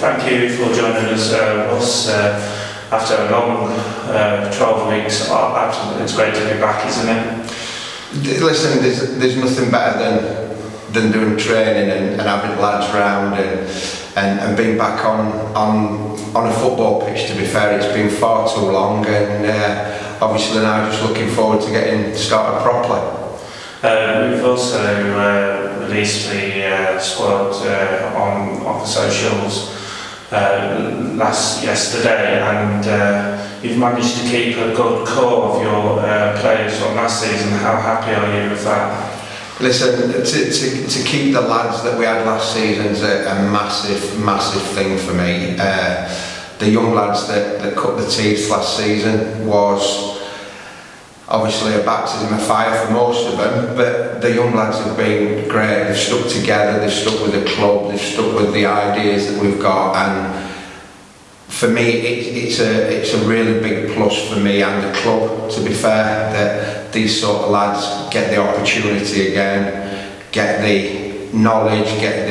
thank you for joining us, Russ. After a long 12 weeks, it's great to be back, isn't it? Listen, there's nothing better than doing training and having lads round and being back on a football pitch. To be fair, it's been far too long, and obviously now just looking forward to getting started properly. We've also released the squad on the socials yesterday, and you've managed to keep a good core of your players from last season. How happy are you with that? Listen, to keep the lads that we had last season is a massive thing for me. The young lads that cut the teeth last season was obviously a baptism of fire for most of them, but the young lads have been great. They've stuck together, they've stuck with the club, they've stuck with the ideas that we've got, and for me it's a really big plus for me and the club, to be fair, that these sort of lads get the opportunity again, get the knowledge, get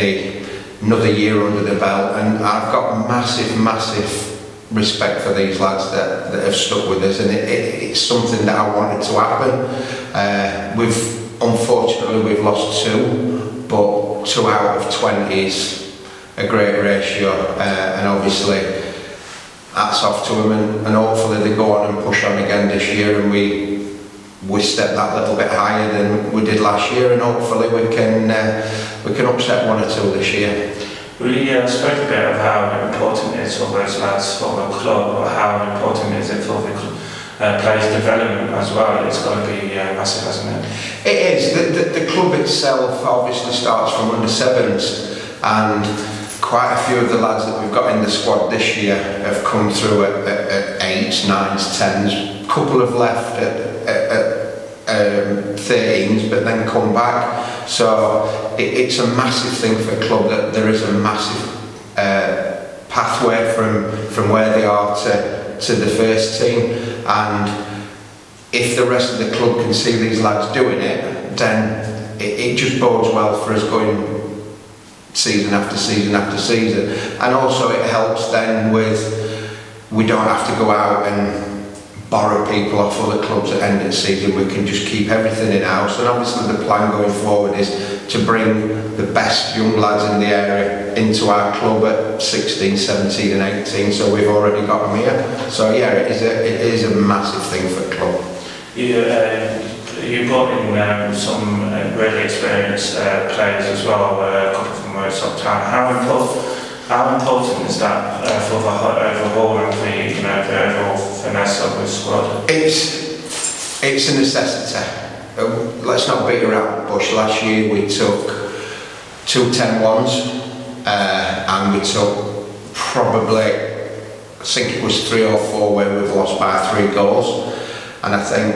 another year under the belt, and I've got massive respect for these lads that have stuck with us, and it's something that I wanted to happen. Unfortunately we've lost 2, but 2 out of 20 is a great ratio, and obviously hats off to them, and hopefully they go on and push on again this year, and we step that little bit higher than we did last year, and hopefully we can upset 1 or 2 this year. We spoke a bit of how important it is for those lads for the club, or how important is it for the players' development as well. It's got to be massive, hasn't it? It is. The club itself obviously starts from under 7s, and quite a few of the lads that we've got in the squad this year have come through at 8s, 9s, 10s. A couple have left at 13s, but then come back. So it's a massive thing for the club that there is a massive pathway from where they are to the first team, and if the rest of the club can see these lads doing it, then it just bodes well for us going season after season after season. And also it helps then we don't have to go out and borrow people off other clubs at end of the season. We can just keep everything in house, and obviously the plan going forward is to bring the best young lads in the area into our club at 16, 17 and 18, so we've already got them here. So yeah, it is a massive thing for the club. You brought in some really experienced players as well, a couple from Russ Talks. How important is that for the overhaul and the overall finesse of the squad? It's a necessity. Let's not beat around the bush. Last year we took 2 10-1s, and we took probably, I think it was 3 or 4 where we've lost by 3 goals. And I think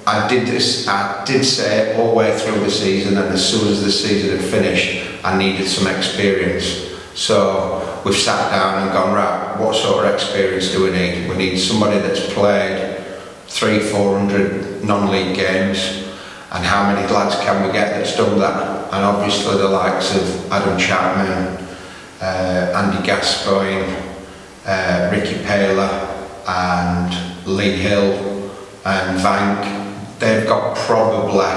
I did say all the way through the season, and as soon as the season had finished, I needed some experience. So we've sat down and gone, right, what sort of experience do we need? We need somebody that's played 300-400 non-league games, and how many lads can we get that's done that? And obviously the likes of Adam Chapman, Andy Gascoigne, Ricky Paler and Lee Hill and Vank, they've got probably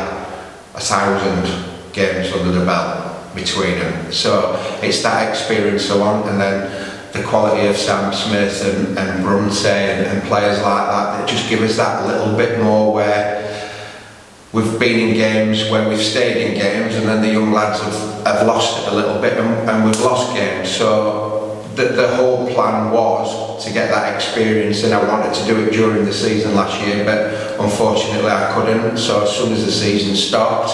1,000 games under the belt between them. So it's that experience I want, and then the quality of Sam Smith and Brunsey and players like that just give us that little bit more, where we've been in games where we've stayed in games, and then the young lads have lost it a little bit, and we've lost games. So the whole plan was to get that experience, and I wanted to do it during the season last year, but unfortunately I couldn't. So as soon as the season stopped,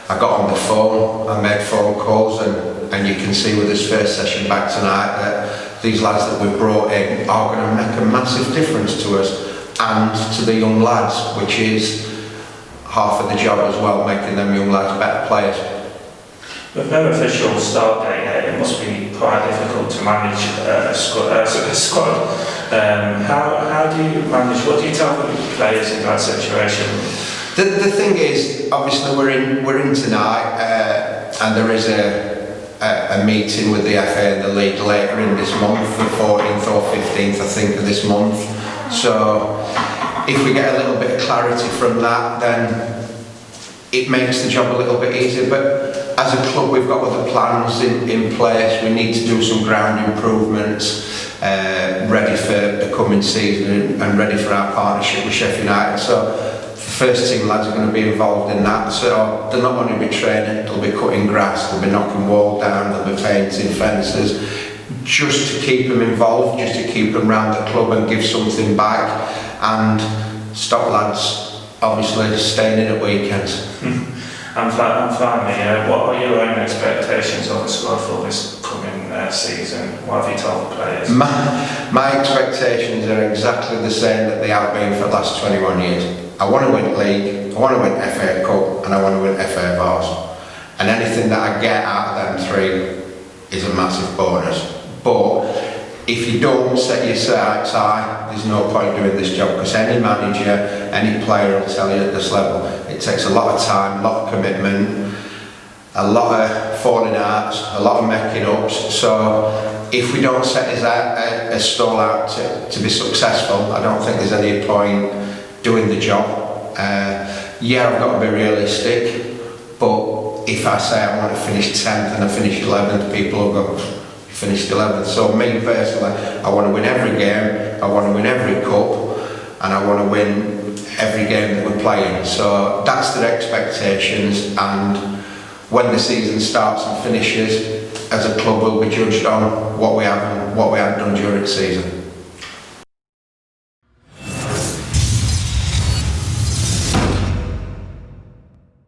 I got on the phone, I made phone calls, and you can see with this first session back tonight that these lads that we've brought in are going to make a massive difference to us and to the young lads, which is half of the job as well, making them young lads better players. With no official start date yet, it must be quite difficult to manage a squad. How do you manage? What do you tell the players in that situation? The thing is, obviously we're in tonight, and there is a a meeting with the FA and the league later in this month, the 14th or 15th, I think, of this month. So if we get a little bit of clarity from that, then it makes the job a little bit easier. But as a club, we've got other plans in place. We need to do some ground improvements, ready for the coming season and ready for our partnership with Sheffield United. So the first team lads are going to be involved in that. So they'll not only be training, they'll be cutting grass, they'll be knocking wall down, they'll be painting fences, just to keep them involved, just to keep them round the club and give something back, and stop lads obviously staying in at weekends. And finally, what are your own expectations of the squad for this coming season? What have you told the players? My expectations are exactly the same that they have been for the last 21 years. I want to win league, I want to win FA Cup, and I want to win FA Vars. And anything that I get out of them three is a massive bonus. But if you don't set your sights high, there's no point doing this job, because any manager, any player will tell you at this level, it takes a lot of time, a lot of commitment, a lot of falling outs, a lot of making ups. So if we don't set a stall out to be successful, I don't think there's any point doing the job. Yeah, I've got to be realistic, but if I say I want to finish 10th and I finish 11th, people will go, finished 11th. So me personally, I want to win every game, I want to win every cup, and I want to win every game that we're playing. So that's their expectations, and when the season starts and finishes, as a club we'll be judged on what we have and what we haven't done during the season.